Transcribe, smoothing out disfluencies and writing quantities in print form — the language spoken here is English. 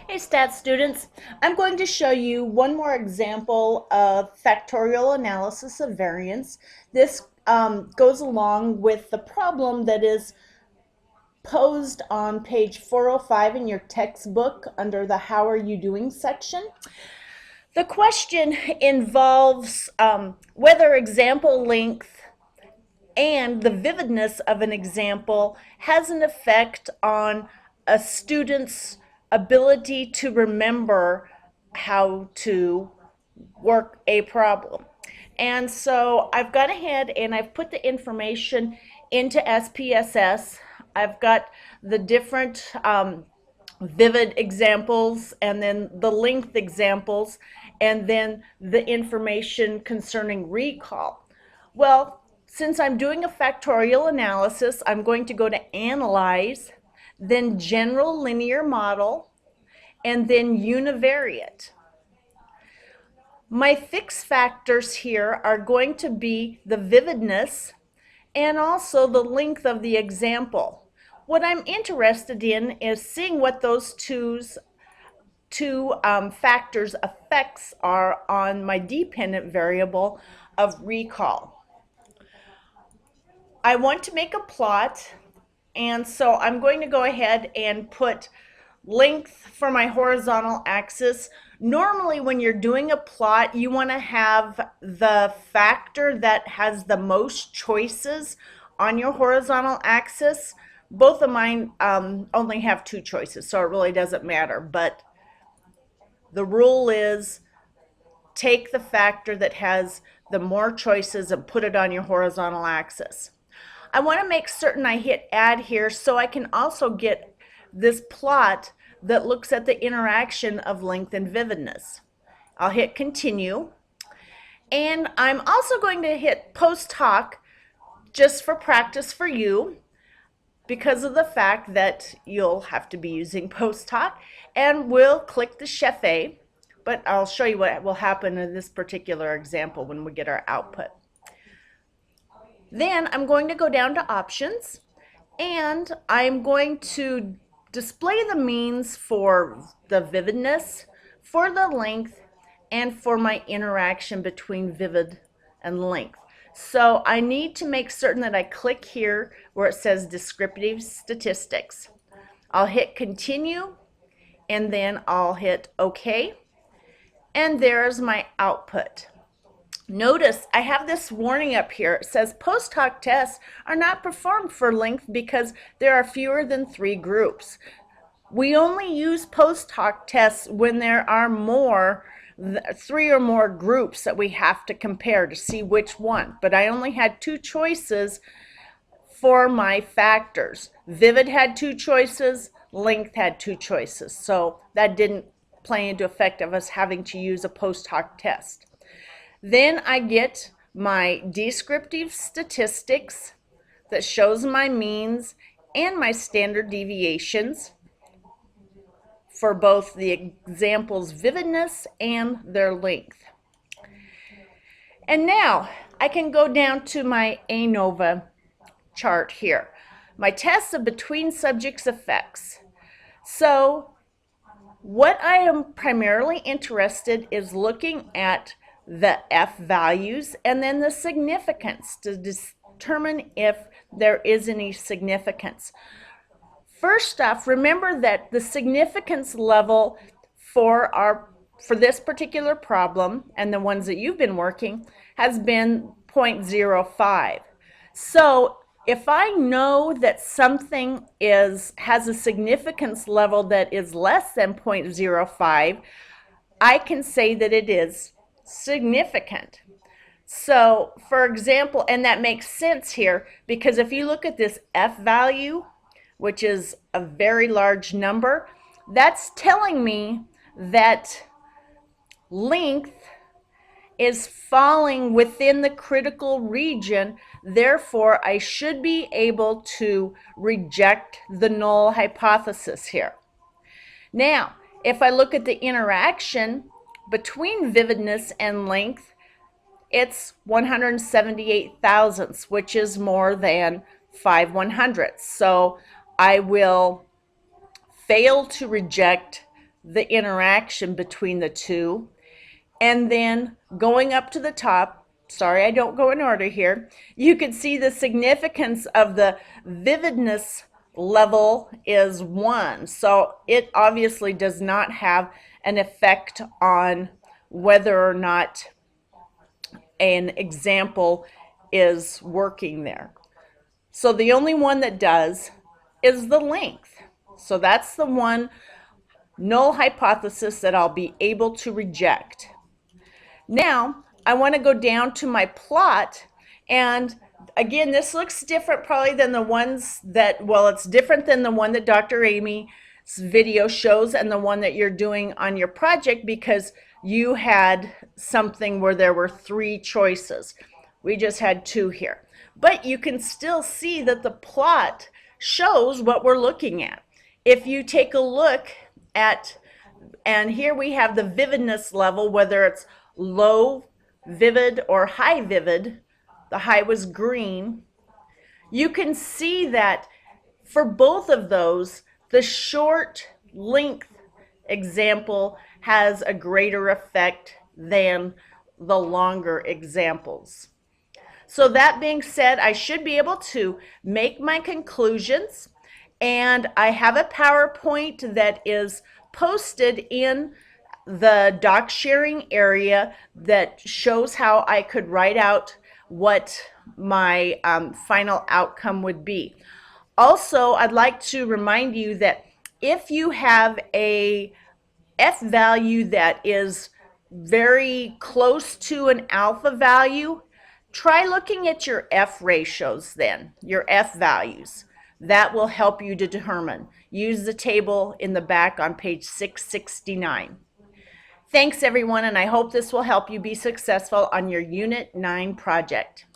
Hey stats students, I'm going to show you one more example of factorial analysis of variance. This goes along with the problem that is posed on page 405 in your textbook under the How Are You Doing section. The question involves whether example length and the vividness of an example has an effect on a student's ability to remember how to work a problem. And so I've gone ahead and I've put the information into SPSS. I've got the different vivid examples and then the length examples and then the information concerning recall. Well, since I'm doing a factorial analysis, I'm going to go to Analyze, then General Linear Model, and then Univariate. My fixed factors here are going to be the vividness and also the length of the example. What I'm interested in is seeing what those two factors' effects are on my dependent variable of recall. I want to make a plot, and so I'm going to go ahead and put length for my horizontal axis. Normally when you're doing a plot, you want to have the factor that has the most choices on your horizontal axis. Both of mine only have 2 choices, so it really doesn't matter, but the rule is take the factor that has the more choices and put it on your horizontal axis. I want to make certain I hit add here so I can also get this plot that looks at the interaction of length and vividness. I'll hit continue, and I'm also going to hit post hoc just for practice for you because of the fact that you'll have to be using post hoc, and we'll click the chef A, but I'll show you what will happen in this particular example when we get our output. Then I'm going to go down to options, and I'm going to display the means for the vividness, for the length, and for my interaction between vivid and length. So I need to make certain that I click here where it says descriptive statistics. I'll hit continue, and then I'll hit OK, and there's my output. Notice I have this warning up here. It says post hoc tests are not performed for length because there are fewer than 3 groups. We only use post hoc tests when there are 3 or more groups that we have to compare to see which one. But I only had 2 choices for my factors. Vivid had 2 choices, length had 2 choices. So that didn't play into effect of us having to use a post hoc test. Then I get my descriptive statistics that shows my means and my standard deviations for both the examples' vividness and their length. And now I can go down to my ANOVA chart here. My tests of between subjects effects. So what I am primarily interested is looking at the F values and then the significance to determine if there is any significance. First off, remember that the significance level for this particular problem and the ones that you've been working has been 0.05. So if I know that something has a significance level that is less than 0.05, I can say that it is significant. So for example, and that makes sense here because if you look at this F value, which is a very large number, that's telling me that length is falling within the critical region. Therefore, I should be able to reject the null hypothesis here. Now, if I look at the interaction between vividness and length, it's 178 thousandths, which is more than 5/100ths. So I will fail to reject the interaction between the two. And then going up to the top, sorry I don't go in order here, you can see the significance of the vividness level is 1. So it obviously does not have an effect on whether or not an example is working there. So the only one that does is the length. So that's the one null hypothesis that I'll be able to reject. Now, I want to go down to my plot, and again, this looks different probably than the ones that, well, it's different than the one that Dr. Amy's video shows and the one that you're doing on your project, because you had something where there were 3 choices. We just had 2 here. But you can still see that the plot shows what we're looking at. If you take a look at, and here we have the vividness level, whether it's low vivid or high vivid, the high was green. You can see that for both of those, the short length example has a greater effect than the longer examples. So that being said, I should be able to make my conclusions, and I have a PowerPoint that is posted in the doc sharing area that shows how I could write out what my final outcome would be. Also, I'd like to remind you that if you have a F value that is very close to an alpha value, try looking at your F ratios then, your F values. That will help you to determine. Use the table in the back on page 669. Thanks everyone, and I hope this will help you be successful on your Unit 9 project.